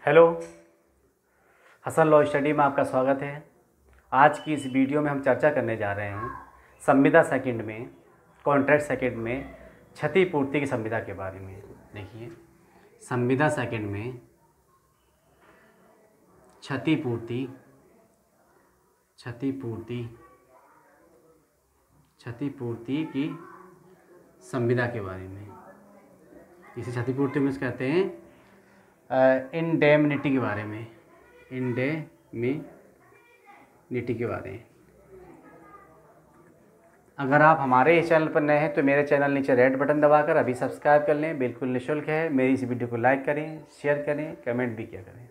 Hello, Hasan law study में आपका स्वागत है। आज की इस वीडियो में हम चर्चा करने जा रहे हैं संविदा सेकंड में, कॉन्ट्रैक्ट सेकंड में क्षतिपूर्ति की संविदा के बारे में। देखिए, संविदा सेकंड में क्षतिपूर्ति की संविदा के बारे में। इसे क्षतिपूर्ति में कहते हैं इंडेमनिटी के बारे में, इंडेमनिटी के बारे में। अगर आप हमारे इस चैनल पर नए हैं तो मेरे चैनल नीचे रेड बटन दबाकर अभी सब्सक्राइब कर लें, बिल्कुल निःशुल्क है। मेरी इस वीडियो को लाइक करें, शेयर करें, कमेंट भी किया करें।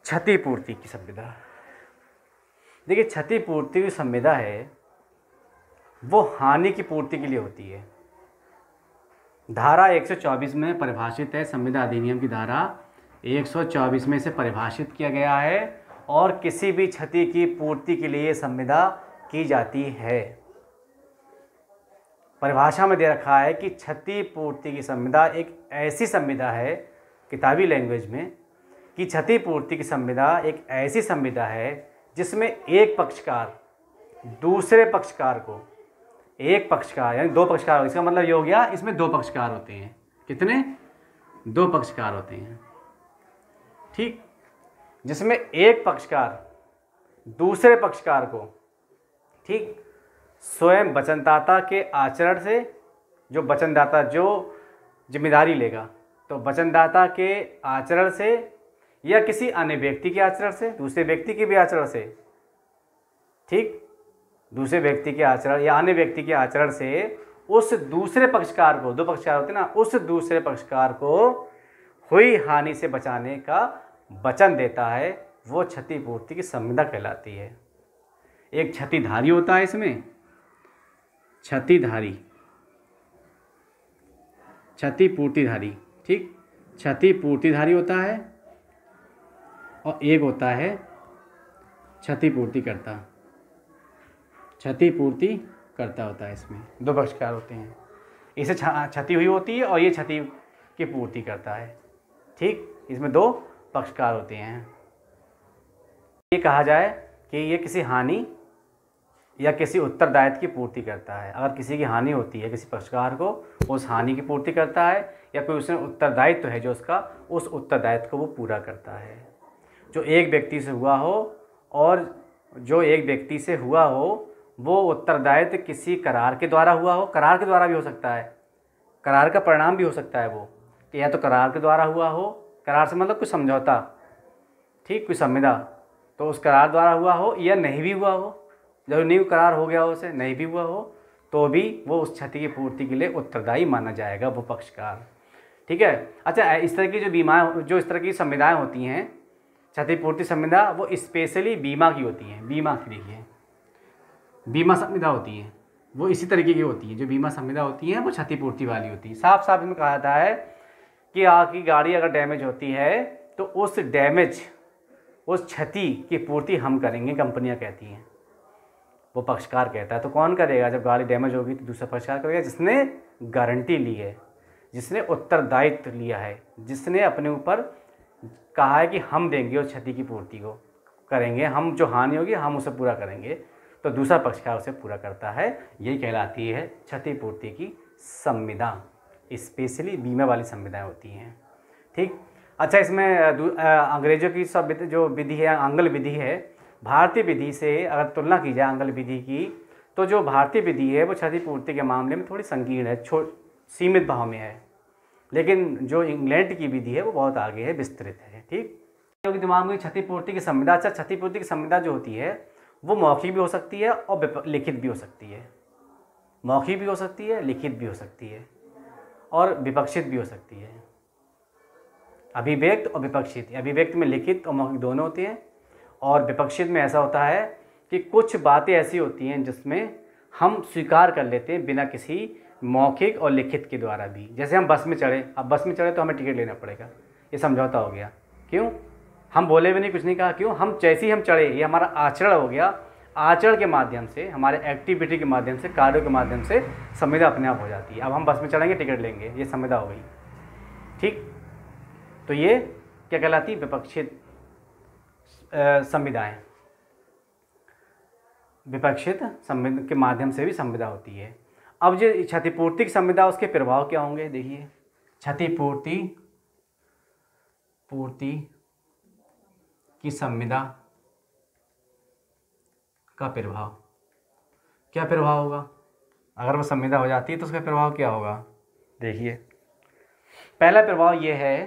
क्षतिपूर्ति की संविदा। देखिए, क्षतिपूर्ति की संविदा है वो हानि की पूर्ति के लिए होती है। धारा 124 में परिभाषित है, संविदा अधिनियम की धारा 124 में से परिभाषित किया गया है और किसी भी क्षति की पूर्ति के लिए संविदा की जाती है। परिभाषा में दे रखा है कि क्षतिपूर्ति की संविदा एक ऐसी संविदा है, किताबी लैंग्वेज में, कि क्षतिपूर्ति की संविदा एक ऐसी संविदा है जिसमें एक पक्षकार दूसरे पक्षकार को, एक पक्षकार यानी दो पक्षकार, इसका मतलब ये हो गया इसमें दो पक्षकार होते हैं। कितने? दो पक्षकार होते हैं, ठीक। जिसमें एक पक्षकार दूसरे पक्षकार को, ठीक, स्वयं वचनदाता के आचरण से, जो वचनदाता जो जिम्मेदारी लेगा, तो वचनदाता के आचरण से या किसी अन्य व्यक्ति के आचरण से, दूसरे व्यक्ति के भी आचरण से, ठीक, दूसरे व्यक्ति के आचरण या अन्य व्यक्ति के आचरण से उस दूसरे पक्षकार को, दो पक्षकार होते हैं ना, उस दूसरे पक्षकार को हुई हानि से बचाने का वचन देता है, वो क्षतिपूर्ति की संविदा कहलाती है। एक क्षतिधारी होता है इसमें, क्षतिपूर्तिधारी, ठीक, क्षतिपूर्तिधारी होता है और एक होता है क्षतिपूर्तिकर्ता। क्षतिपूर्ति करता होता है, इसमें दो पक्षकार होते हैं। इसे क्षति हुई होती है और ये क्षति की पूर्ति करता है, ठीक। इसमें दो पक्षकार होते हैं। ये कहा जाए कि ये किसी हानि या किसी उत्तरदायित्व की पूर्ति करता है। अगर किसी की हानि होती है किसी पक्षकार को, उस हानि की पूर्ति करता है, या कोई उसने उत्तरदायित्व है जो उसका, उस उत्तरदायित्व को वो पूरा करता है। जो एक व्यक्ति से हुआ हो और जो एक व्यक्ति से हुआ हो वो उत्तरदायित्व किसी करार के द्वारा हुआ हो, करार के द्वारा भी हो सकता है, करार का परिणाम भी हो सकता है वो, कि या तो करार के द्वारा हुआ हो, करार से मतलब कुछ समझौता, ठीक, कोई संविदा, तो उस करार द्वारा हुआ हो, या नहीं भी हुआ हो, जब नहीं करार हो गया हो, उसे नहीं भी हुआ हो, तो भी वो उस क्षति की पूर्ति के लिए उत्तरदायी माना जाएगा वो पक्षकार, ठीक है। अच्छा, इस तरह की जो इस तरह की संविधाएँ होती हैं, क्षतिपूर्ति संविदा, वो स्पेशली बीमा की होती हैं। बीमा की, देखिए, बीमा संविदा होती है वो इसी तरीके की होती है। जो बीमा संविदा होती है वो क्षतिपूर्ति वाली होती है। साफ साफ इसमें कहा जाता है कि आपकी गाड़ी अगर डैमेज होती है तो उस डैमेज, उस क्षति की पूर्ति हम करेंगे, कंपनियां कहती हैं, वो पक्षकार कहता है। तो कौन करेगा? जब गाड़ी डैमेज होगी तो दूसरा पक्षकार करेगा, जिसने गारंटी ली है, जिसने उत्तरदायित्व लिया है, जिसने अपने ऊपर कहा है कि हम देंगे उस क्षति की पूर्ति को करेंगे, हम जो हानि होगी हम उसे पूरा करेंगे, तो दूसरा पक्षकार उसे पूरा करता है। यही कहलाती है क्षतिपूर्ति की संविदा। स्पेशली बीमा वाली संविधाएं होती हैं, ठीक। अच्छा, इसमें अंग्रेजों की सब जो विधि है, आंग्ल विधि है, भारतीय विधि से अगर तुलना की जाए आंग्ल विधि की, तो जो भारतीय विधि है वो क्षतिपूर्ति के मामले में थोड़ी संकीर्ण है, सीमित भाव में है, लेकिन जो इंग्लैंड की विधि है वो बहुत आगे है, विस्तृत है, ठीक। क्योंकि दिमाग में क्षतिपूर्ति की संविदा, अच्छा, क्षतिपूर्ति की संविदा जो होती है वो मौखिक भी हो सकती है और लिखित भी हो सकती है। मौखिक भी हो सकती है, लिखित भी हो सकती है, और विपक्षित भी हो सकती है। अभिव्यक्त और विपक्षित, अभिव्यक्त में लिखित और मौखिक दोनों होते हैं, और विपक्षित में ऐसा होता है कि कुछ बातें ऐसी होती हैं जिसमें हम स्वीकार कर लेते हैं बिना किसी मौखिक और लिखित के द्वारा भी। जैसे हम बस में चढ़े, अब बस में चढ़े तो हमें टिकट लेना पड़ेगा, ये समझौता हो गया। क्यों? हम बोले भी नहीं, कुछ नहीं कहा, क्यों? हम जैसे ही हम चढ़े, ये हमारा आचरण हो गया, आचरण के माध्यम से, हमारे एक्टिविटी के माध्यम से, कार्यों के माध्यम से संविदा अपने आप हो जाती है। अब हम बस में चढ़ेंगे, टिकट लेंगे, ये संविदा हो गई, ठीक। तो ये क्या कहलाती है? विपक्षित संविदाएँ। विपक्षित संविदा के माध्यम से भी संविदा होती है। अब जो क्षतिपूर्ति की संविदा, उसके प्रभाव क्या होंगे? देखिए, क्षतिपूर्ति की संविदा का प्रभाव, क्या प्रभाव होगा? अगर वो संविदा हो जाती है तो उसका प्रभाव क्या होगा? देखिए, पहला प्रभाव ये है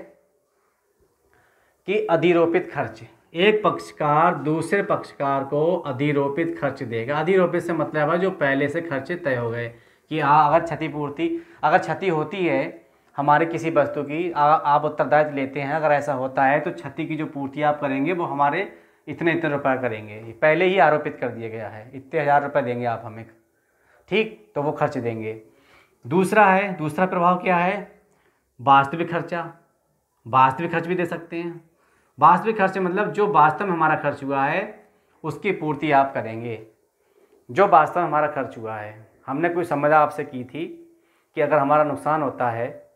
कि अधिरोपित खर्च। एक पक्षकार दूसरे पक्षकार को अधिरोपित खर्च देगा। अधिरोपित से मतलब है जो पहले से खर्चे तय हो गए कि अगर क्षति होती है हमारे किसी वस्तु की, आप उत्तरदायित्व लेते हैं, अगर ऐसा होता है तो क्षति की जो पूर्ति आप करेंगे वो हमारे इतने रुपये करेंगे। पहले ही आरोपित कर दिया गया है, इतने 1000 रुपये देंगे आप हमें, ठीक, तो वो खर्च देंगे। दूसरा प्रभाव क्या है? वास्तविक खर्चा। वास्तविक खर्च भी दे सकते हैं। वास्तविक खर्च मतलब जो वास्तव में हमारा खर्च हुआ है उसकी पूर्ति आप करेंगे। जो वास्तव में हमारा खर्च हुआ है, हमने कोई संविदा आपसे की थी कि अगर हमारा नुकसान होता है,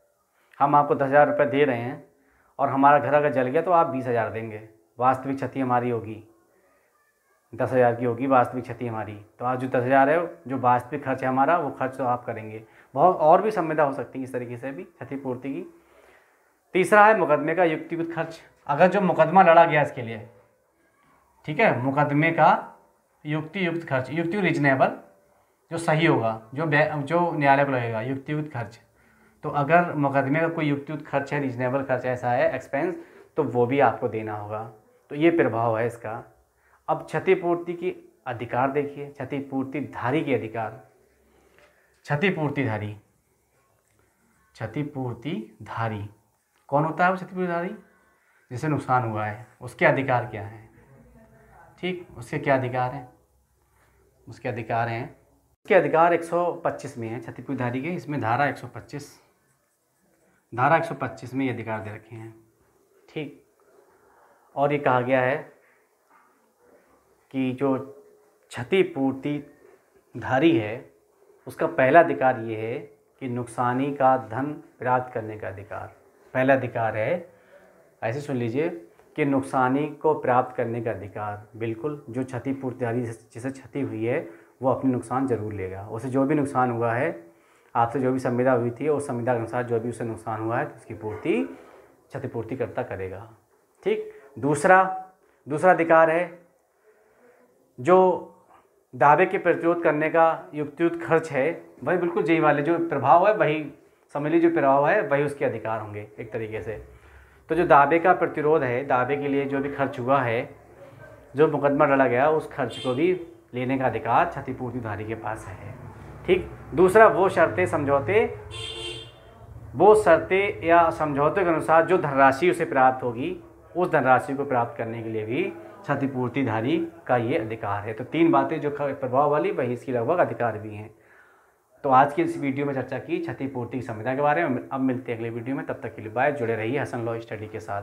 हम आपको 10,000 रुपये दे रहे हैं और हमारा घर अगर जल गया तो आप 20,000 देंगे। वास्तविक क्षति हमारी होगी 10,000 की होगी वास्तविक क्षति हमारी। तो आज जो 10,000 है, जो वास्तविक खर्च है हमारा, वो खर्च तो आप करेंगे। बहुत और भी संविदा हो सकती है इस तरीके से भी क्षतिपूर्ति की। तीसरा है मुकदमे का युक्तियुक्त खर्च। अगर जो मुकदमा लड़ा गया इसके लिए, ठीक है, मुकदमे का युक्तियुक्त खर्च, युक्तियुक्त रीजनेबल, जो सही होगा, जो न्यायालय को लगेगा, युक्तियुक्त खर्च। तो अगर मुकदमे का कोई युक्तियुक्त खर्च है, रीजनेबल खर्च ऐसा है, एक्सपेंस, तो वो भी आपको देना होगा। तो ये प्रभाव है इसका। अब क्षतिपूर्ति की अधिकार देखिए, क्षतिपूर्तिधारी के अधिकार। क्षतिपूर्तिधारी कौन होता है? वो क्षतिपूर्तिधारी जिसे नुकसान हुआ है, उसके अधिकार क्या हैं? ठीक, उसके क्या अधिकार हैं? उसके अधिकार 125 में है क्षतिपूर्तिधारी के। इसमें धारा 125 में ये अधिकार दे रखे हैं, ठीक। और ये कहा गया है कि जो क्षतिपूर्तिधारी है उसका पहला अधिकार ये है कि नुकसानी का धन प्राप्त करने का अधिकार। पहला अधिकार है, ऐसे सुन लीजिए, कि नुकसानी को प्राप्त करने का अधिकार। बिल्कुल, जो क्षतिपूर्तिधारी जिसे क्षति हुई है वो अपनी नुकसान जरूर लेगा। उसे जो भी नुकसान हुआ है, आपसे जो भी संविदा हुई थी, उस संविदा के अनुसार जो भी उसे नुकसान हुआ है तो उसकी पूर्ति क्षतिपूर्तिकर्ता करेगा, ठीक। दूसरा अधिकार है जो दावे के प्रतिरोध करने का युक्तियुक्त खर्च है, वही बिल्कुल यही वाले जो प्रभाव है, वही समझ लीजिए, जो प्रभाव है वही उसके अधिकार होंगे एक तरीके से। तो जो दावे का प्रतिरोध है, दावे के लिए जो भी खर्च हुआ है, जो मुकदमा लड़ा गया, उस खर्च को भी लेने का अधिकार क्षतिपूर्तिधारी के पास है, ठीक। दूसरा, वो शर्तें या समझौते के अनुसार जो धनराशि उसे प्राप्त होगी, उस धनराशि को प्राप्त करने के लिए भी क्षतिपूर्तिधारी का ये अधिकार है। तो 3 बातें जो प्रभाव वाली, वही इसकी लगभग अधिकार भी हैं। तो आज की इस वीडियो में चर्चा की क्षतिपूर्ति की संविदा के बारे में। अब मिलते हैं अगले वीडियो में, तब तक के लिए बाय। जुड़े रहिए हसन लॉ स्टडी के साथ।